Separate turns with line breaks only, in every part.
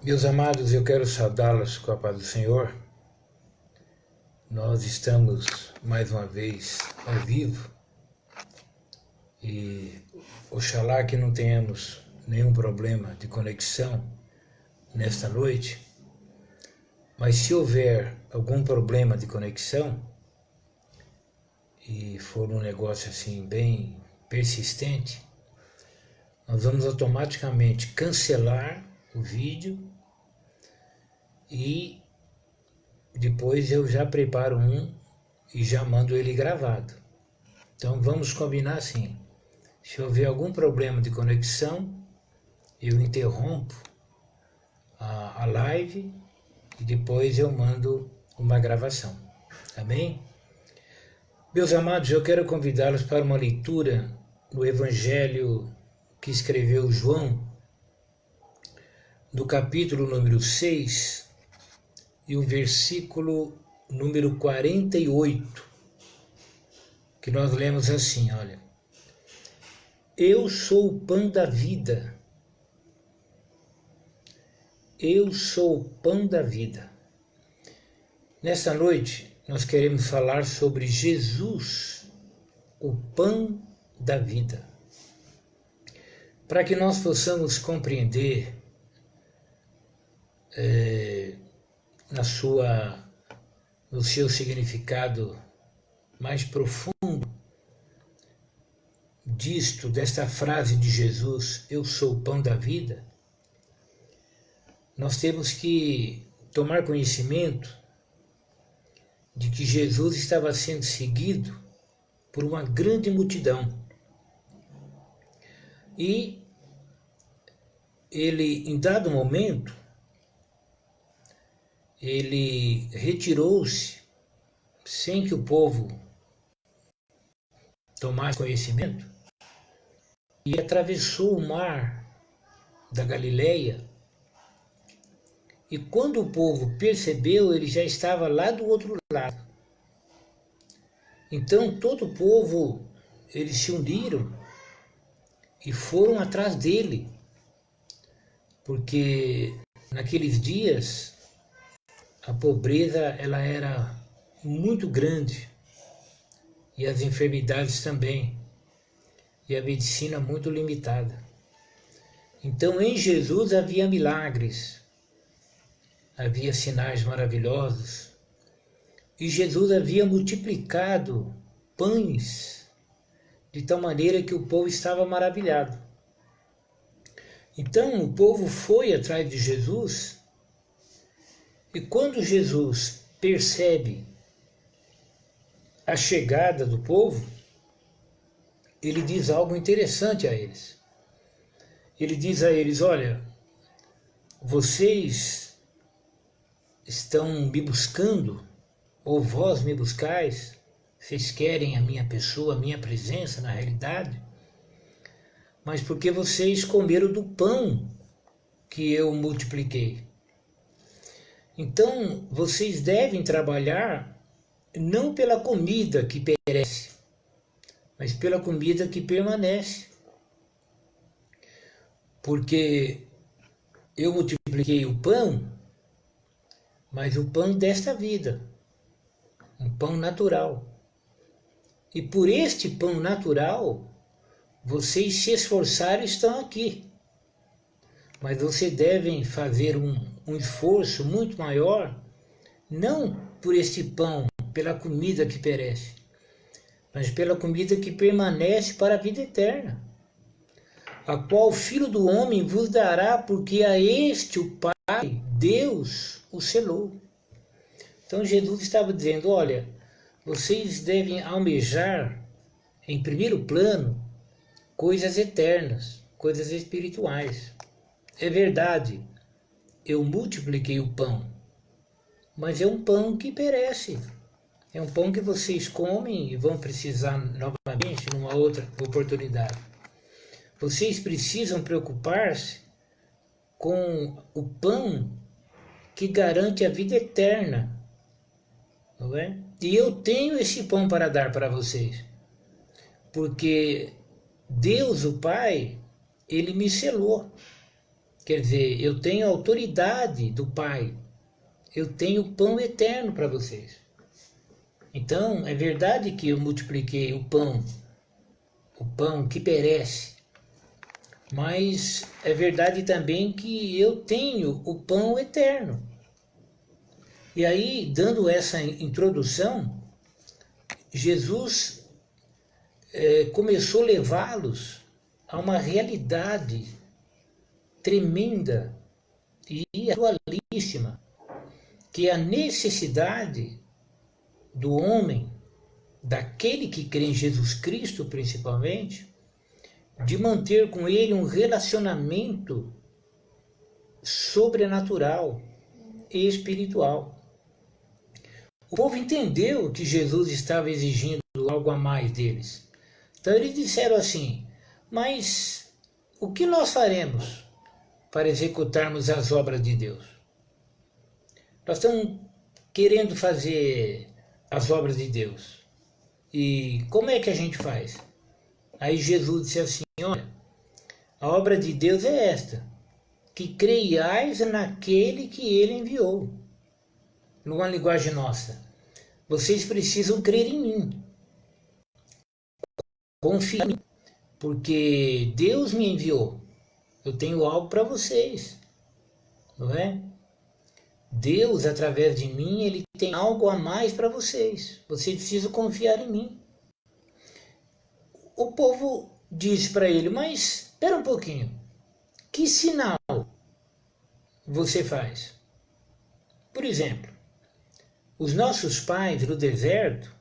Meus amados, eu quero saudá-los com a paz do Senhor. Nós estamos mais uma vez ao vivo e oxalá que não tenhamos nenhum problema de conexão nesta noite, mas se houver algum problema de conexão e for um negócio assim bem persistente, nós vamos automaticamente cancelar o vídeo e depois eu já preparo um e já mando ele gravado. Então vamos combinar assim: se houver algum problema de conexão, eu interrompo a live e depois eu mando uma gravação. Amém? Meus amados, eu quero convidá-los para uma leitura no Evangelho que escreveu João, do capítulo número 6 e o versículo número 48, que nós lemos assim, olha: Eu sou o pão da vida. Eu sou o pão da vida. Nesta noite, nós queremos falar sobre Jesus, o pão da vida. Para que nós possamos compreender no seu significado mais profundo desta frase de Jesus, eu sou o pão da vida, nós temos que tomar conhecimento de que Jesus estava sendo seguido por uma grande multidão. E ele, em dado momento, ele retirou-se sem que o povo tomasse conhecimento e atravessou o mar da Galileia. E quando o povo percebeu, ele já estava lá do outro lado. Então todo o povo, eles se uniram e foram atrás dele, porque naqueles dias a pobreza ela era muito grande e as enfermidades também, e a medicina muito limitada. Então em Jesus havia milagres, havia sinais maravilhosos, e Jesus havia multiplicado pães de tal maneira que o povo estava maravilhado. Então o povo foi atrás de Jesus, e quando Jesus percebe a chegada do povo, ele diz algo interessante a eles. Ele diz a eles: olha, vocês estão me buscando, ou vós me buscais, vocês querem a minha pessoa, a minha presença na realidade, mas porque vocês comeram do pão que eu multipliquei. Então vocês devem trabalhar não pela comida que perece, mas pela comida que permanece. Porque eu multipliquei o pão, mas o pão desta vida, um pão natural. E por este pão natural, vocês se esforçaram e estão aqui. Mas vocês devem fazer um esforço muito maior, não por este pão, pela comida que perece, mas pela comida que permanece para a vida eterna, a qual o Filho do Homem vos dará, porque a este o Pai, Deus, o selou. Então Jesus estava dizendo: olha, vocês devem almejar, em primeiro plano, coisas eternas, coisas espirituais. É verdade, eu multipliquei o pão, mas é um pão que perece. É um pão que vocês comem e vão precisar novamente numa outra oportunidade. Vocês precisam preocupar-se com o pão que garante a vida eterna, não é? E eu tenho esse pão para dar para vocês, porque Deus, o Pai, ele me selou. Quer dizer, eu tenho a autoridade do Pai. Eu tenho pão eterno para vocês. Então, é verdade que eu multipliquei o pão que perece, mas é verdade também que eu tenho o pão eterno. E aí, dando essa introdução, Jesus começou a levá-los a uma realidade tremenda e atualíssima, que é a necessidade do homem, daquele que crê em Jesus Cristo principalmente, de manter com ele um relacionamento sobrenatural e espiritual. O povo entendeu que Jesus estava exigindo algo a mais deles. Então eles disseram assim: mas o que nós faremos para executarmos as obras de Deus? Nós estamos querendo fazer as obras de Deus. E como é que a gente faz? Aí Jesus disse assim: olha, a obra de Deus é esta, que creiais naquele que ele enviou. Numa linguagem nossa, vocês precisam crer em mim. Confie em mim, porque Deus me enviou. Eu tenho algo para vocês, não é? Deus, através de mim, ele tem algo a mais para vocês. Vocês precisam confiar em mim. O povo disse para ele: mas espera um pouquinho, que sinal você faz? Por exemplo, os nossos pais no deserto,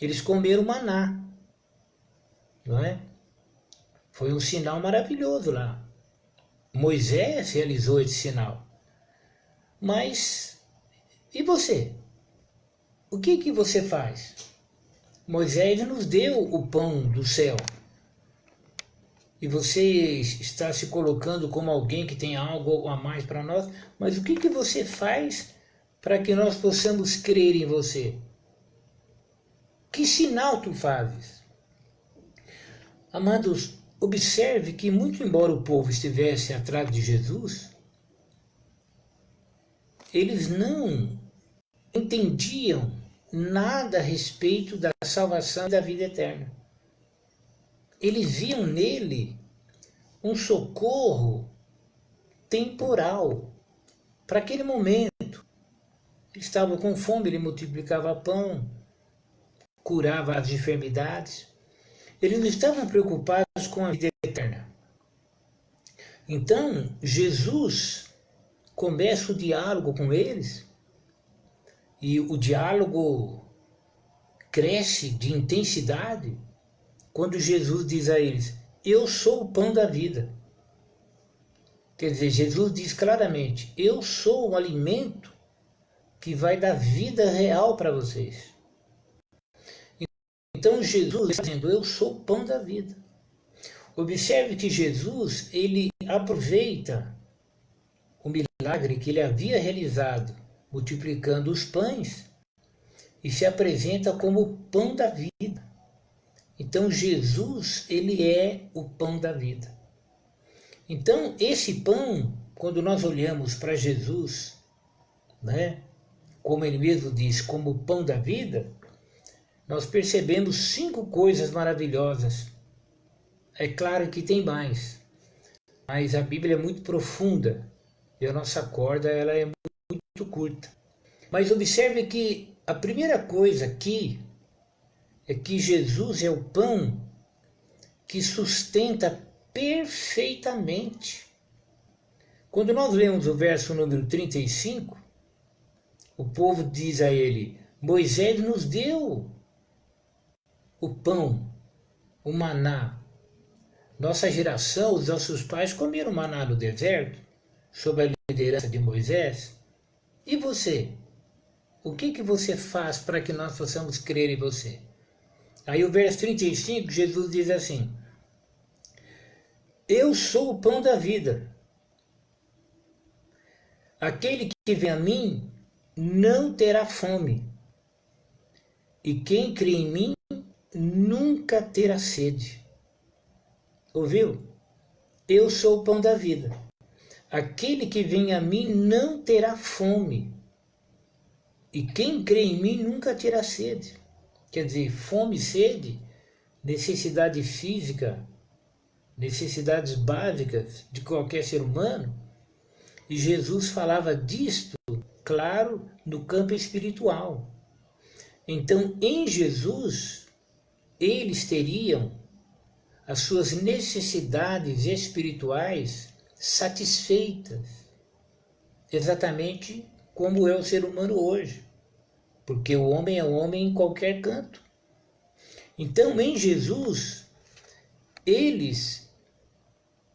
eles comeram maná, não é? Foi um sinal maravilhoso lá. Moisés realizou esse sinal. Mas, e você? O que você faz? Moisés nos deu o pão do céu. E você está se colocando como alguém que tem algo a mais para nós, mas o que você faz para que nós possamos crer em você? Que sinal tu fazes? Amados, observe que muito embora o povo estivesse atrás de Jesus, eles não entendiam nada a respeito da salvação e da vida eterna. Eles viam nele um socorro temporal para aquele momento. Eles estavam com fome, ele multiplicava pão, curava as enfermidades. Eles não estavam preocupados com a vida eterna. Então, Jesus começa o diálogo com eles, e o diálogo cresce de intensidade quando Jesus diz a eles: eu sou o pão da vida. Quer dizer, Jesus diz claramente: eu sou o alimento que vai dar vida real para vocês. Então Jesus está dizendo: eu sou o pão da vida. Observe que Jesus, ele aproveita o milagre que ele havia realizado, multiplicando os pães, e se apresenta como o pão da vida. Então Jesus, ele é o pão da vida. Então esse pão, quando nós olhamos para Jesus, né, como ele mesmo diz, como o pão da vida, nós percebemos 5 coisas maravilhosas. É claro que tem mais, mas a Bíblia é muito profunda e a nossa corda ela é muito curta. Mas observe que a primeira coisa aqui é que Jesus é o pão que sustenta perfeitamente. Quando nós lemos o verso número 35, o povo diz a ele: Moisés nos deu o pão, o maná. Nossa geração, os nossos pais comeram maná no deserto, sob a liderança de Moisés. E você? O que você faz para que nós possamos crer em você? Aí o verso 35, Jesus diz assim: eu sou o pão da vida. Aquele que vem a mim não terá fome. E quem crê em mim nunca terá sede. Ouviu? Eu sou o pão da vida. aquele que vem a mim não terá fome, e quem crê em mim nunca terá sede. Quer dizer, fome e sede, necessidade física, necessidades básicas de qualquer ser humano, e Jesus falava disto, claro, no campo espiritual. Então, em Jesus, eles teriam as suas necessidades espirituais satisfeitas, exatamente como é o ser humano hoje, porque o homem é homem em qualquer canto. Então, em Jesus, eles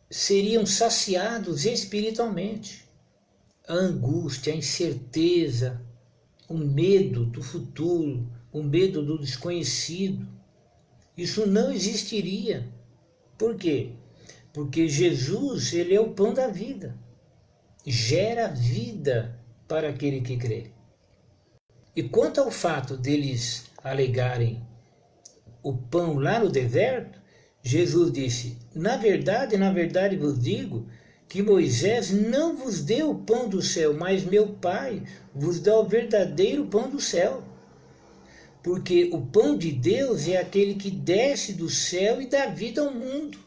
seriam saciados espiritualmente. A angústia, a incerteza, o medo do futuro, o medo do desconhecido, isso não existiria. Por quê? Porque Jesus, ele é o pão da vida. Gera vida para aquele que crê. E quanto ao fato deles alegarem o pão lá no deserto, Jesus disse: na verdade vos digo que Moisés não vos deu o pão do céu, mas meu Pai vos dá o verdadeiro pão do céu. Porque o pão de Deus é aquele que desce do céu e dá vida ao mundo.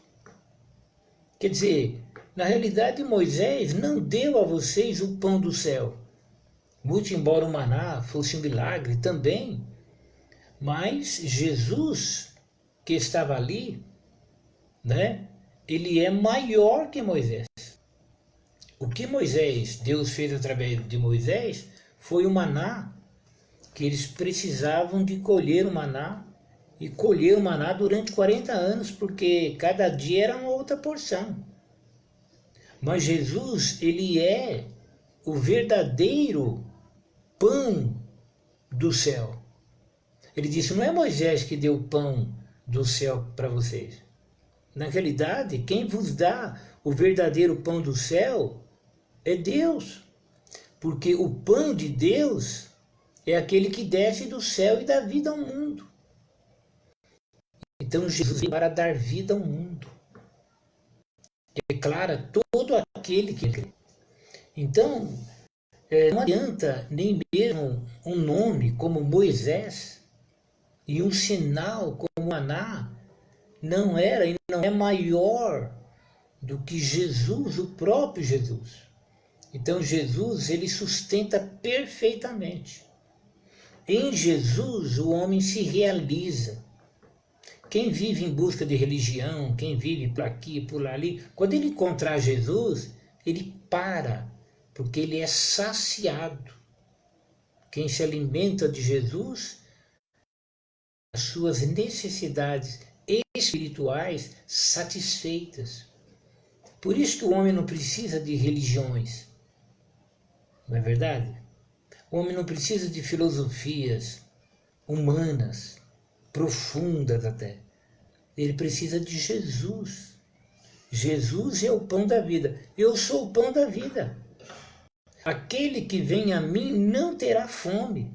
Quer dizer, na realidade Moisés não deu a vocês o pão do céu. Muito embora o maná fosse um milagre também, mas Jesus, que estava ali, né, ele é maior que Moisés. O que Deus fez através de Moisés, foi o maná, que eles precisavam de colher o maná, e colher o maná durante 40 anos, porque cada dia era uma outra porção. Mas Jesus, ele é o verdadeiro pão do céu. Ele disse: não é Moisés que deu o pão do céu para vocês. Na realidade, quem vos dá o verdadeiro pão do céu é Deus. Porque o pão de Deus é aquele que desce do céu e dá vida ao mundo. Então Jesus veio para dar vida ao mundo. Declara todo aquele que crê. Então, não adianta nem mesmo um nome como Moisés e um sinal como maná não era e não é maior do que Jesus, o próprio Jesus. Então Jesus, ele sustenta perfeitamente. Em Jesus o homem se realiza. Quem vive em busca de religião, quem vive por aqui, por ali, quando ele encontrar Jesus, ele para, porque ele é saciado. Quem se alimenta de Jesus, as suas necessidades espirituais satisfeitas. Por isso que o homem não precisa de religiões, não é verdade? O homem não precisa de filosofias humanas, profundas até. Ele precisa de Jesus. Jesus é o pão da vida. Eu sou o pão da vida. Aquele que vem a mim não terá fome.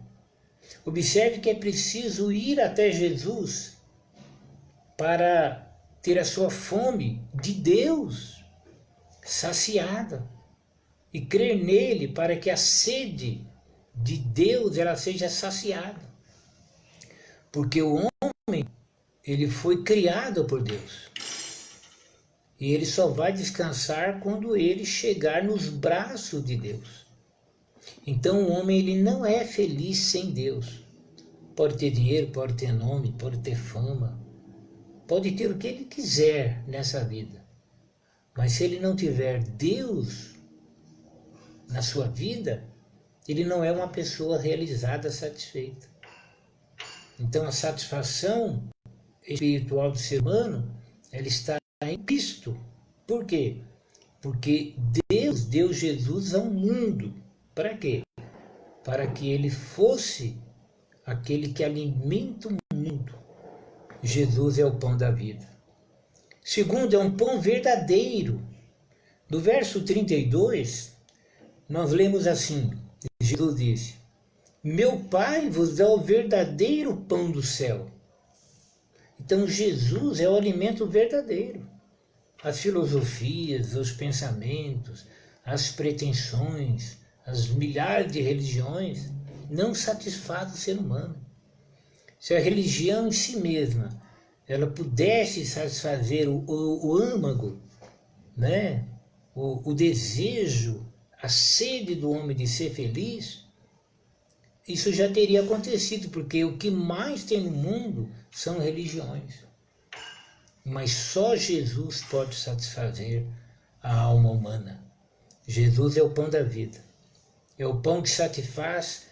Observe que é preciso ir até Jesus para ter a sua fome de Deus saciada e crer nele para que a sede de Deus ela seja saciada. Porque o homem, ele foi criado por Deus. E ele só vai descansar quando ele chegar nos braços de Deus. Então o homem, ele não é feliz sem Deus. Pode ter dinheiro, pode ter nome, pode ter fama, pode ter o que ele quiser nessa vida. Mas se ele não tiver Deus na sua vida, ele não é uma pessoa realizada, satisfeita. Então a satisfação espiritual do ser humano, ela está em Cristo. Por quê? Porque Deus deu Jesus ao mundo. Para quê? Para que ele fosse aquele que alimenta o mundo. Jesus é o pão da vida. Segundo, é um pão verdadeiro. No verso 32, nós lemos assim, Jesus disse: meu Pai vos dá o verdadeiro pão do céu. Então Jesus é o alimento verdadeiro. As filosofias, os pensamentos, as pretensões, as milhares de religiões não satisfazem o ser humano. Se a religião em si mesma ela pudesse satisfazer o âmago, né? o desejo, a sede do homem de ser feliz, isso já teria acontecido, porque o que mais tem no mundo são religiões. Mas só Jesus pode satisfazer a alma humana. Jesus é o pão da vida. É o pão que satisfaz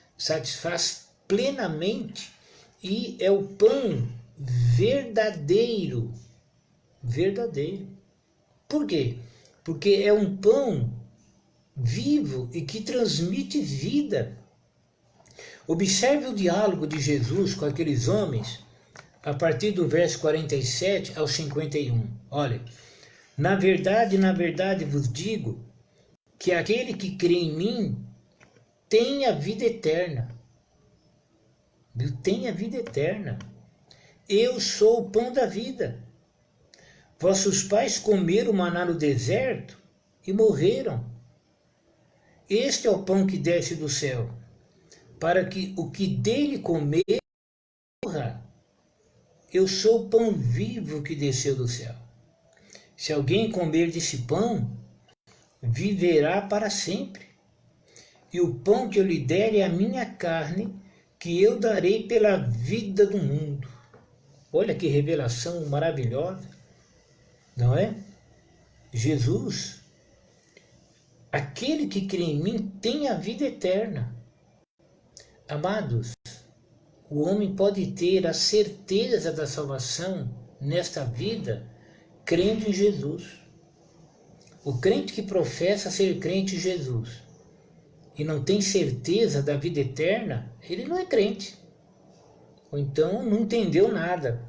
plenamente e é o pão verdadeiro. Verdadeiro. Por quê? Porque é um pão vivo e que transmite vida. Observe o diálogo de Jesus com aqueles homens a partir do verso 47 ao 51. Olha, na verdade vos digo que aquele que crê em mim tem a vida eterna. Tem a vida eterna. Eu sou o pão da vida. Vossos pais comeram maná no deserto e morreram. Este é o pão que desce do céu, para que o que dele comer morra. Eu sou o pão vivo que desceu do céu. Se alguém comer desse pão, viverá para sempre. E o pão que eu lhe der é a minha carne, que eu darei pela vida do mundo. Olha que revelação maravilhosa, não é? Jesus, aquele que crê em mim tem a vida eterna. Amados, o homem pode ter a certeza da salvação nesta vida crendo em Jesus. O crente que professa ser crente em Jesus e não tem certeza da vida eterna, ele não é crente. Ou então não entendeu nada.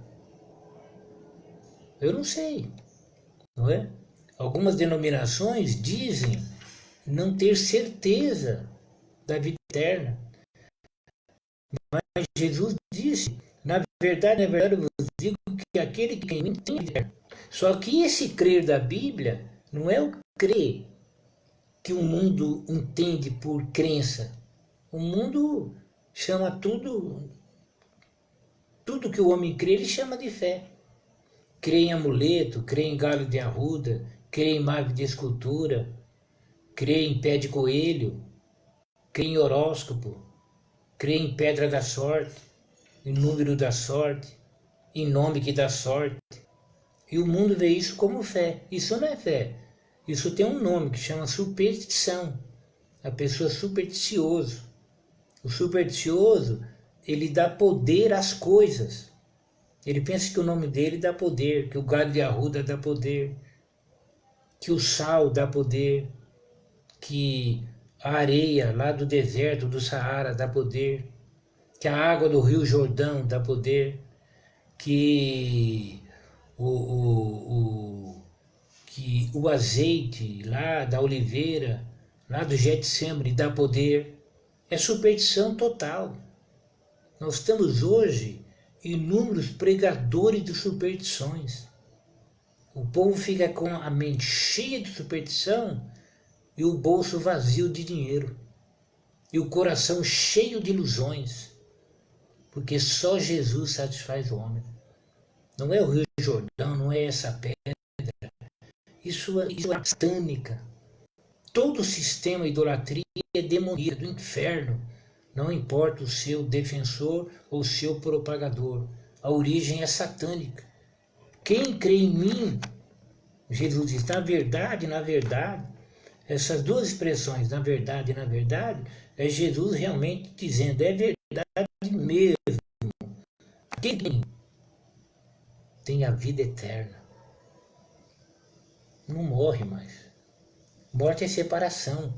Eu não sei, não é? Algumas denominações dizem não ter certeza da vida eterna. Mas Jesus disse, na verdade eu vos digo que aquele que em mim tem a vida eterna. Só que esse crer da Bíblia não é o crer que o mundo entende por crença. O mundo chama tudo que o homem crê, ele chama de fé. Crê em amuleto, crê em galho de arruda, crê em mármore de escultura, crê em pé de coelho, crê em horóscopo, crê em pedra da sorte, em número da sorte, em nome que dá sorte. E o mundo vê isso como fé. Isso não é fé. Isso tem um nome que chama superstição. A pessoa supersticioso. O supersticioso, ele dá poder às coisas. Ele pensa que o nome dele dá poder, que o galho de arruda dá poder, que o sal dá poder, que a areia lá do deserto do Saara dá poder, que a água do Rio Jordão dá poder, que o azeite lá da oliveira, lá do Getsemane dá poder. É superstição total. Nós temos hoje inúmeros pregadores de superstições. O povo fica com a mente cheia de superstição e o bolso vazio de dinheiro. E o coração cheio de ilusões. Porque só Jesus satisfaz o homem. Não é o Rio Jordão, não é essa pedra. Isso é satânica. Todo o sistema de idolatria é demoníaco, do inferno. Não importa o seu defensor ou o seu propagador. A origem é satânica. Quem crê em mim, Jesus diz, na verdade, essas duas expressões, na verdade, é Jesus realmente dizendo, é verdade mesmo. Quem tem a vida eterna. Não morre mais. Morte é separação.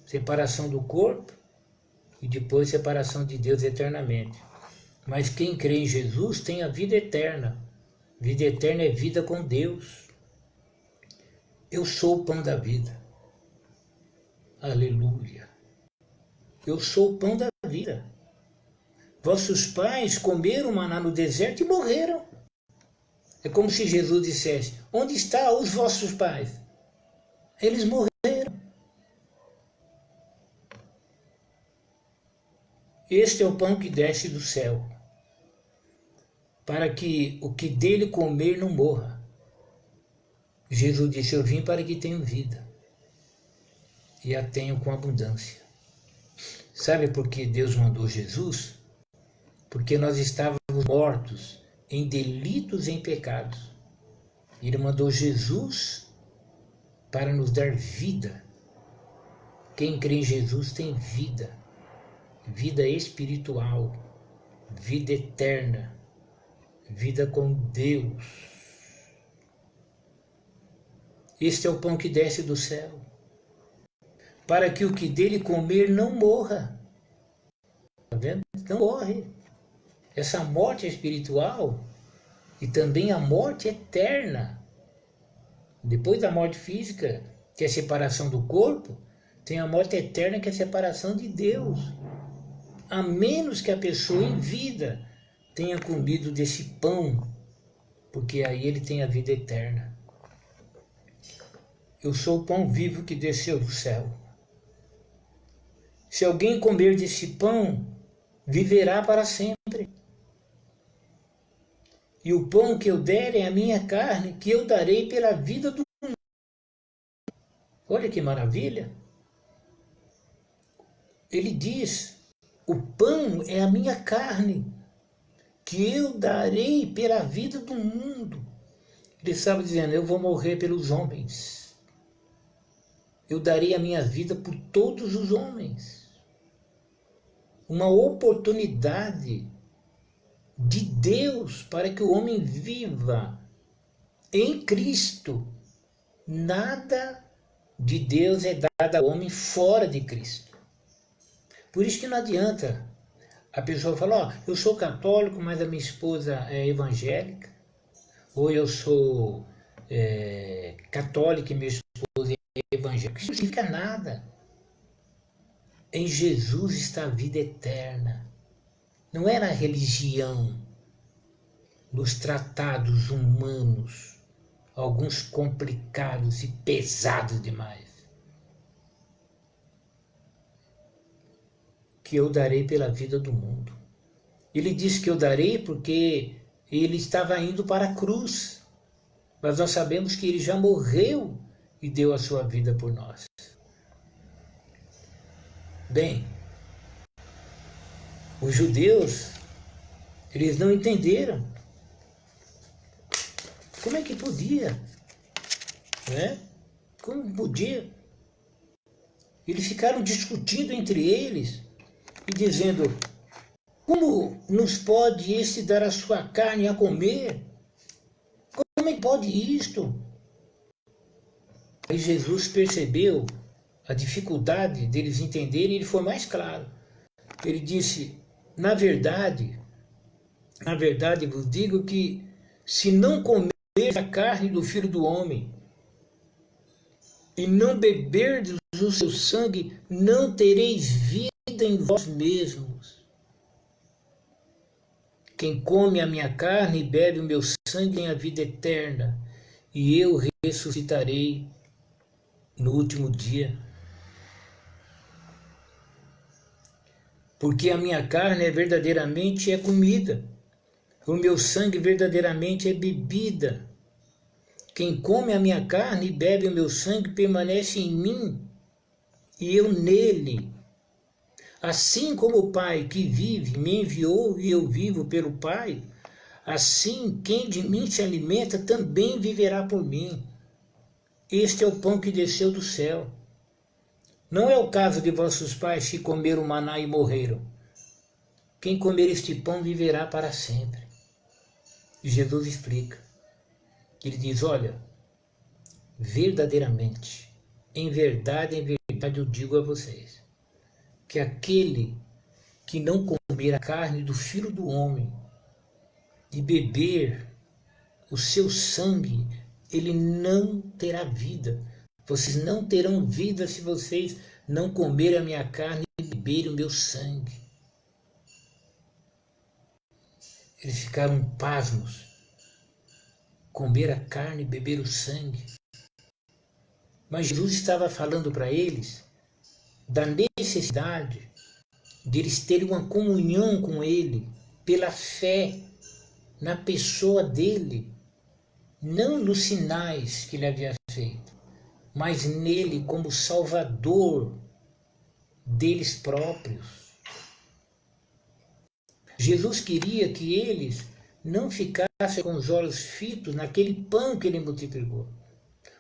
Separação do corpo e depois separação de Deus eternamente. Mas quem crê em Jesus tem a vida eterna. Vida eterna é vida com Deus. Eu sou o pão da vida. Aleluia. Eu sou o pão da vida. Vossos pais comeram maná no deserto e morreram. É como se Jesus dissesse, onde estão os vossos pais? Eles morreram. Este é o pão que desce do céu, para que o que dele comer não morra. Jesus disse, eu vim para que tenham vida, e a tenham com abundância. Sabe por que Deus mandou Jesus? Porque nós estávamos mortos em delitos e em pecados. Ele mandou Jesus para nos dar vida. Quem crê em Jesus tem vida, vida espiritual, vida eterna, vida com Deus. Este é o pão que desce do céu, para que o que dele comer não morra. Está vendo? Não morre. Essa morte espiritual e também a morte eterna. Depois da morte física, que é a separação do corpo, tem a morte eterna, que é a separação de Deus. A menos que a pessoa em vida tenha comido desse pão, porque aí ele tem a vida eterna. Eu sou o pão vivo que desceu do céu. Se alguém comer desse pão, viverá para sempre. E o pão que eu der é a minha carne, que eu darei pela vida do mundo. Olha que maravilha! Ele diz, o pão é a minha carne, que eu darei pela vida do mundo. Ele estava dizendo, eu vou morrer pelos homens. Eu darei a minha vida por todos os homens. Uma oportunidade de Deus para que o homem viva em Cristo. Nada de Deus é dado ao homem fora de Cristo. Por isso que não adianta a pessoa falar, eu sou católico, mas a minha esposa é evangélica, ou eu sou católico e minha esposa é evangélica. Isso não significa nada. Em Jesus está a vida eterna. Não é na religião, nos tratados humanos, alguns complicados e pesados demais, que eu darei pela vida do mundo. Ele disse que eu darei porque ele estava indo para a cruz, mas nós sabemos que ele já morreu e deu a sua vida por nós. Bem, os judeus, eles não entenderam. Como é que podia? Né? Como podia? Eles ficaram discutindo entre eles e dizendo, como nos pode esse dar a sua carne a comer? Como é que pode isto? Aí Jesus percebeu a dificuldade deles entenderem e ele foi mais claro. Ele disse, na verdade vos digo que se não comer a carne do Filho do Homem e não beberdes o seu sangue, não tereis vida em vós mesmos. Quem come a minha carne e bebe o meu sangue tem a vida eterna, e eu ressuscitarei no último dia. Porque a minha carne verdadeiramente é comida, o meu sangue verdadeiramente é bebida. Quem come a minha carne e bebe o meu sangue permanece em mim, e eu nele. Assim como o Pai que vive me enviou e eu vivo pelo Pai, assim quem de mim se alimenta também viverá por mim. Este é o pão que desceu do céu. Não é o caso de vossos pais que comeram maná e morreram. Quem comer este pão viverá para sempre. E Jesus explica. Ele diz, olha, verdadeiramente, em verdade eu digo a vocês, que aquele que não comer a carne do Filho do Homem e beber o seu sangue, ele não terá vida. Vocês não terão vida se vocês não comerem a minha carne e beberem o meu sangue. Eles ficaram pasmos. Comer a carne e beber o sangue. Mas Jesus estava falando para eles da necessidade deles terem uma comunhão com Ele, pela fé na pessoa dele, não nos sinais que Ele havia feito, mas nele como Salvador deles próprios. Jesus queria que eles não ficassem com os olhos fitos naquele pão que Ele multiplicou,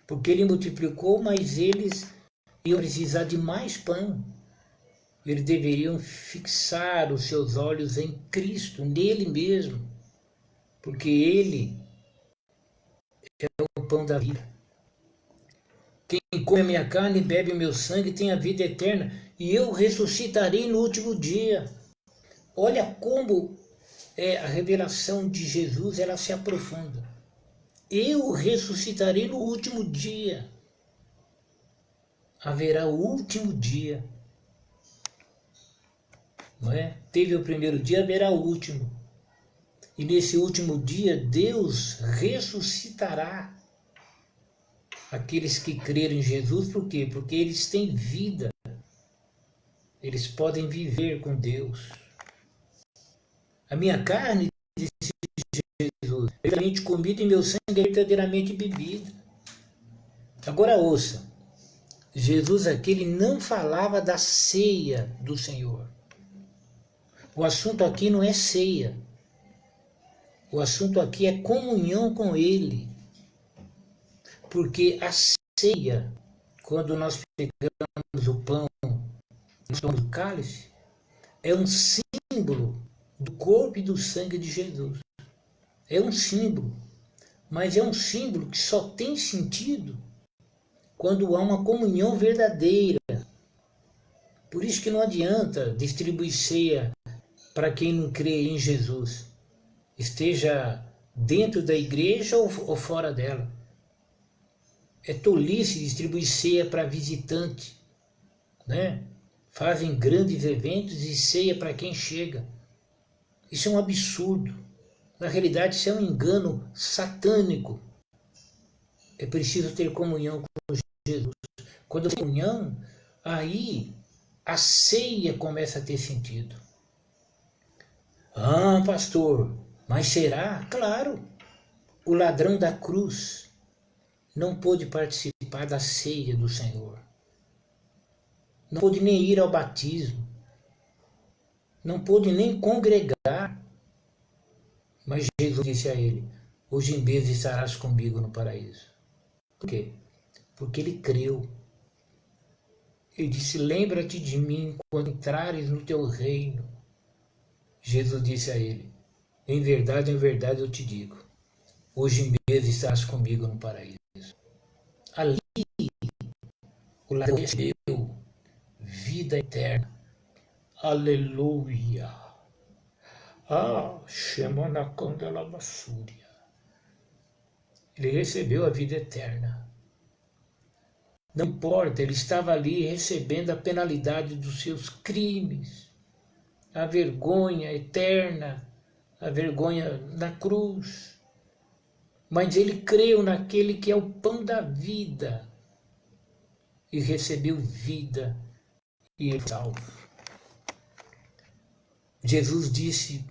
porque Ele multiplicou, mas eles iam precisar de mais pão. Eles deveriam fixar os seus olhos em Cristo, nele mesmo, porque Ele é o pão da vida. Quem come a minha carne e bebe o meu sangue tem a vida eterna, e eu ressuscitarei no último dia. Olha como a revelação de Jesus, ela se aprofunda. Eu ressuscitarei no último dia. Haverá o último dia. Não é? Teve o primeiro dia, haverá o último. E nesse último dia, Deus ressuscitará aqueles que creram em Jesus. Por quê? Porque eles têm vida. Eles podem viver com Deus. A minha carne, disse Jesus, é verdadeiramente comida e meu sangue é verdadeiramente bebida. Agora ouça, Jesus aqui ele não falava da ceia do Senhor. O assunto aqui não é ceia. O assunto aqui é comunhão com Ele. Porque a ceia, quando nós pegamos o pão, nós tomamos o cálice, é um símbolo do corpo e do sangue de Jesus. É um símbolo, mas é um símbolo que só tem sentido quando há uma comunhão verdadeira. Por isso que não adianta distribuir ceia para quem não crê em Jesus, esteja dentro da igreja ou fora dela. É tolice distribuir ceia para visitante, né? Fazem grandes eventos e ceia para quem chega. Isso é um absurdo. Na realidade, isso é um engano satânico. É preciso ter comunhão com Jesus. Quando tem comunhão, aí a ceia começa a ter sentido. Ah, pastor, mas será? Claro. O ladrão da cruz não pôde participar da ceia do Senhor. Não pôde nem ir ao batismo. Não pôde nem congregar. Mas Jesus disse a ele, hoje mesmo estarás comigo no paraíso. Por quê? Porque ele creu. Ele disse, lembra-te de mim quando entrares no teu reino. Jesus disse a ele, em verdade eu te digo, hoje mesmo estarás comigo no paraíso. Ali o ladrão recebeu vida eterna. Aleluia. Ah, Shemanakanda Lamassúria. Ele recebeu a vida eterna. Não importa, ele estava ali recebendo a penalidade dos seus crimes, a vergonha eterna, a vergonha na cruz. Mas ele creu naquele que é o pão da vida e recebeu vida e ele foi salvo. Jesus disse,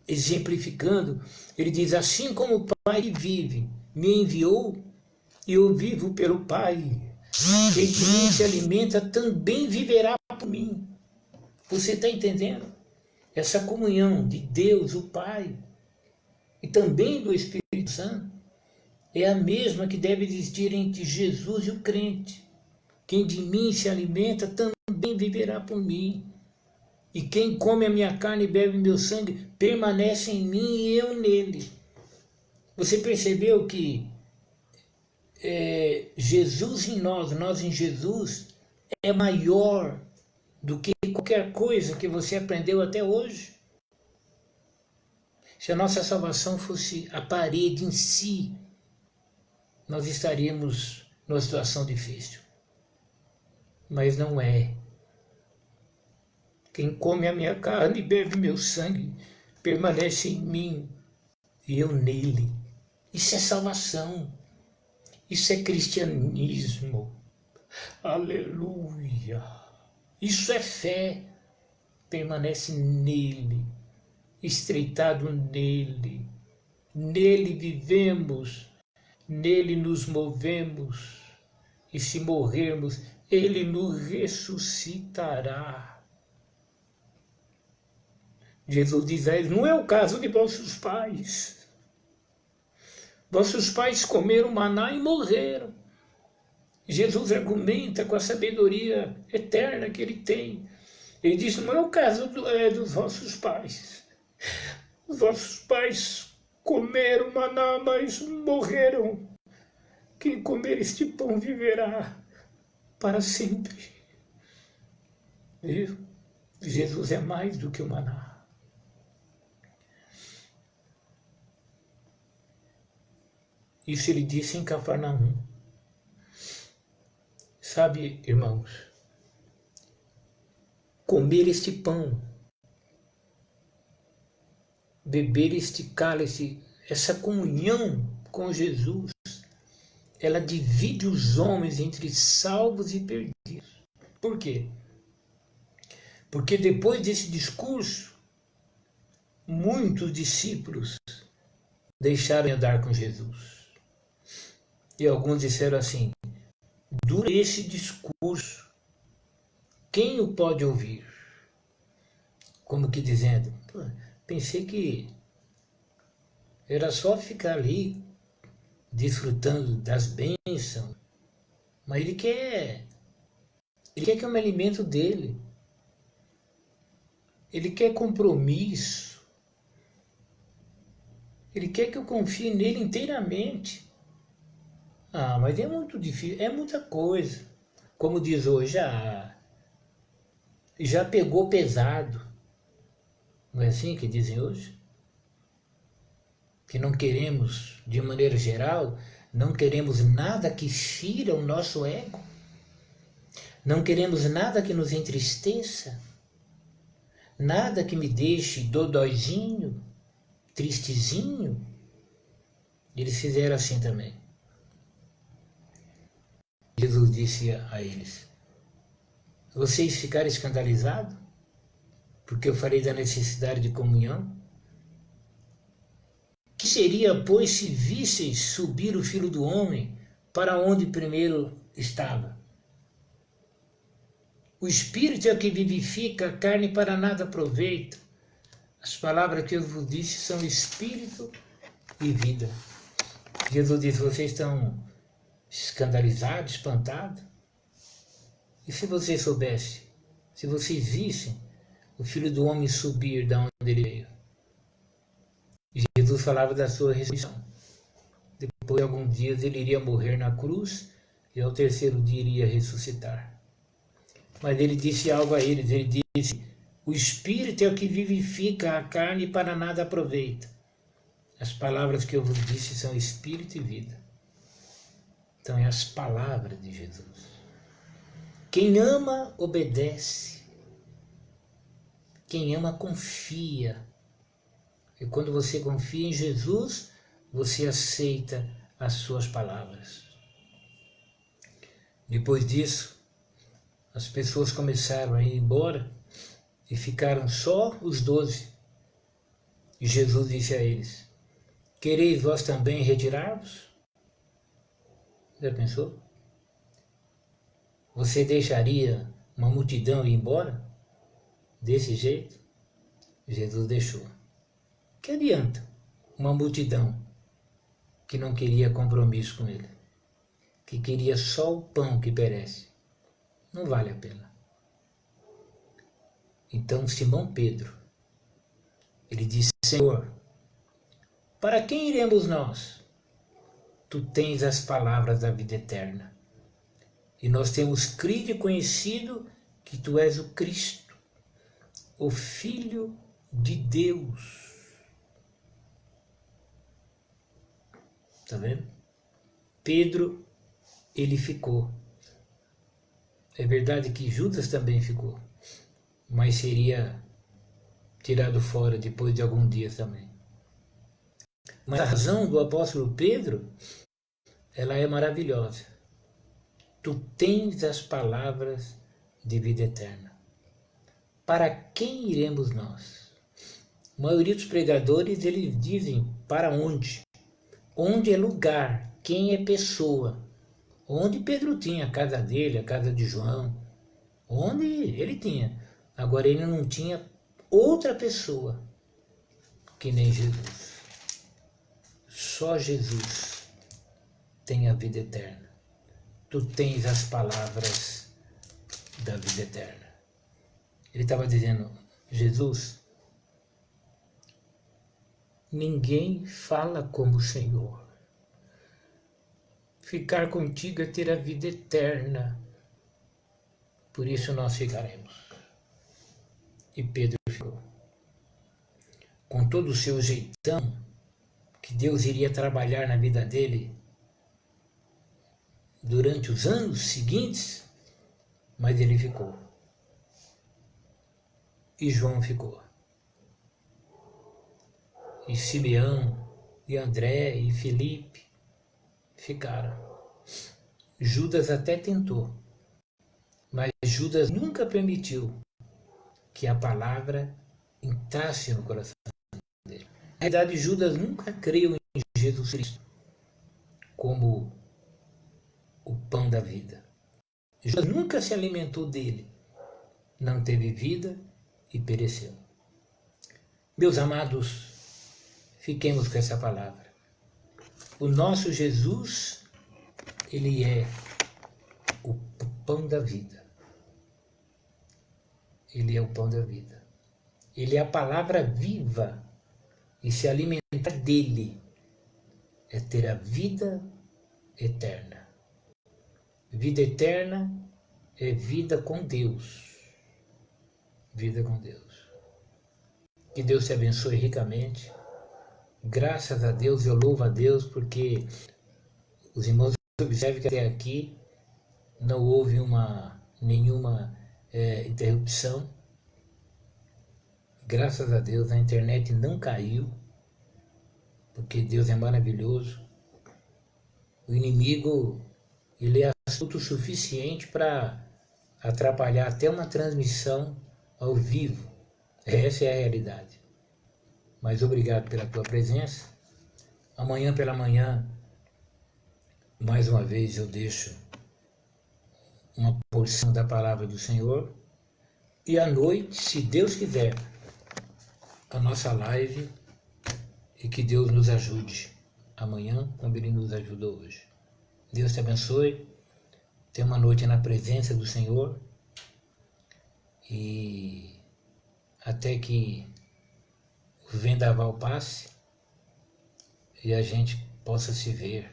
exemplificando, ele diz, assim como o Pai que vive me enviou, e eu vivo pelo Pai. Quem de mim se alimenta também viverá por mim. Você está entendendo? Essa comunhão de Deus, o Pai, e também do Espírito Santo, é a mesma que deve existir entre Jesus e o crente. Quem de mim se alimenta também viverá por mim. E quem come a minha carne e bebe meu sangue, permanece em mim e eu nele. Você percebeu que Jesus em nós em Jesus, é maior do que qualquer coisa que você aprendeu até hoje? Se a nossa salvação fosse a parede em si, nós estaríamos numa situação difícil. Mas não é. Quem come a minha carne e bebe meu sangue, permanece em mim e eu nele. Isso é salvação. Isso é cristianismo. Aleluia. Isso é fé. permanece nele, estreitado nele. Nele vivemos, nele nos movemos, e se morrermos, ele nos ressuscitará. Jesus diz a eles, não é o caso de vossos pais. Vossos pais comeram maná e morreram. Jesus argumenta com a sabedoria eterna que ele tem. Ele diz, não é o caso dos vossos pais. Os vossos pais comeram maná, mas morreram. Quem comer este pão viverá para sempre. Viu? Jesus é mais do que o maná. Isso ele disse em Cafarnaum. Sabe, irmãos, comer este pão, beber este cálice, essa comunhão com Jesus, ela divide os homens entre salvos e perdidos. Por quê? Porque depois desse discurso, muitos discípulos deixaram de andar com Jesus. E alguns disseram assim, durante esse discurso, quem o pode ouvir? Como que dizendo, pensei que era só ficar ali, desfrutando das bênçãos, mas ele quer que eu me alimento dele. Ele quer compromisso. Ele quer que eu confie nele inteiramente. Ah, mas é muito difícil, é muita coisa. Como diz hoje, já pegou pesado. Não é assim que dizem hoje? Que não queremos, de maneira geral, não queremos nada que fira o nosso ego. Não queremos nada que nos entristeça. Nada que me deixe dodóizinho, tristezinho. Eles fizeram assim também. Jesus disse a eles, vocês ficaram escandalizados? Porque eu falei da necessidade de comunhão? Que seria, pois, se visseis subir o Filho do Homem para onde primeiro estava? O Espírito é o que vivifica, a carne para nada aproveita. As palavras que eu vos disse são Espírito e vida. Jesus disse, vocês estão escandalizados, espantados? E se vocês soubessem, se vocês vissem o Filho do Homem subir da onde ele veio? Jesus falava da sua ressurreição. Depois de alguns dias ele iria morrer na cruz e ao terceiro dia iria ressuscitar. Mas ele disse algo a eles, ele disse, o Espírito é o que vivifica, a carne para nada aproveita. As palavras que eu vos disse são Espírito e vida. Então é as palavras de Jesus. Quem ama, obedece. Quem ama, confia. E quando você confia em Jesus, você aceita as suas palavras. Depois disso, as pessoas começaram a ir embora e ficaram só os 12. E Jesus disse a eles, quereis vós também retirar-vos? Já pensou? Você deixaria uma multidão ir embora? Desse jeito? Jesus deixou. Que adianta uma multidão que não queria compromisso com ele? Que queria só o pão que perece? Não vale a pena. Então Simão Pedro, ele disse, Senhor, para quem iremos nós? Tu tens as palavras da vida eterna. E nós temos crido e conhecido que tu és o Cristo, o Filho de Deus. Está vendo? Pedro, ele ficou. É verdade que Judas também ficou, mas seria tirado fora depois de algum dia também. Mas a razão do apóstolo Pedro, ela é maravilhosa. Tu tens as palavras de vida eterna. para quem iremos nós? A maioria dos pregadores, eles dizem para onde. Onde é lugar, quem é pessoa. Onde Pedro tinha a casa dele, a casa de João. Onde ele tinha. Agora ele não tinha outra pessoa que nem Jesus. Só Jesus tem a vida eterna. Tu tens as palavras da vida eterna. Ele estava dizendo, Jesus, ninguém fala como o Senhor. Ficar contigo é ter a vida eterna. Por isso nós ficaremos. E Pedro ficou. Com todo o seu jeitão, que Deus iria trabalhar na vida dele durante os anos seguintes, mas ele ficou. E João ficou. E Simeão, e André, e Felipe ficaram. Judas até tentou, mas Judas nunca permitiu que a palavra entrasse no coração dele. Na verdade, Judas nunca creu em Jesus Cristo como o pão da vida. Judas nunca se alimentou dele, não teve vida e pereceu. Meus amados, fiquemos com essa palavra. O nosso Jesus, ele é o pão da vida. Ele é o pão da vida. Ele é a palavra viva. E se alimentar dele é ter a vida eterna. Vida eterna é vida com Deus. Vida com Deus. Que Deus te abençoe ricamente. Graças a Deus, eu louvo a Deus porque os irmãos observam que até aqui não houve nenhuma interrupção. Graças a Deus a internet não caiu, porque Deus é maravilhoso. O inimigo, ele é astuto o suficiente para atrapalhar até uma transmissão ao vivo. Essa é a realidade. Mas obrigado pela tua presença. Amanhã pela manhã, mais uma vez eu deixo uma porção da palavra do Senhor. E à noite, se Deus quiser, a nossa live, e que Deus nos ajude amanhã, como Ele nos ajudou hoje. Deus te abençoe. Tenha uma noite na presença do Senhor. E até que o vendaval passe e a gente possa se ver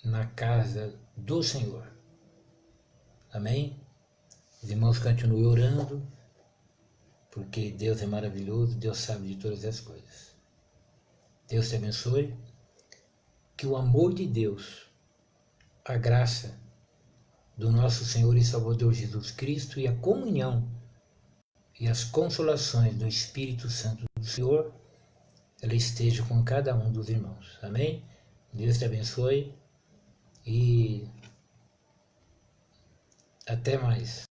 na casa do Senhor. Amém? Os irmãos continuem orando, porque Deus é maravilhoso, Deus sabe de todas as coisas. Deus te abençoe. Que o amor de Deus, a graça do nosso Senhor e Salvador Jesus Cristo e a comunhão e as consolações do Espírito Santo do Senhor, ela esteja com cada um dos irmãos. Amém? Deus te abençoe e até mais.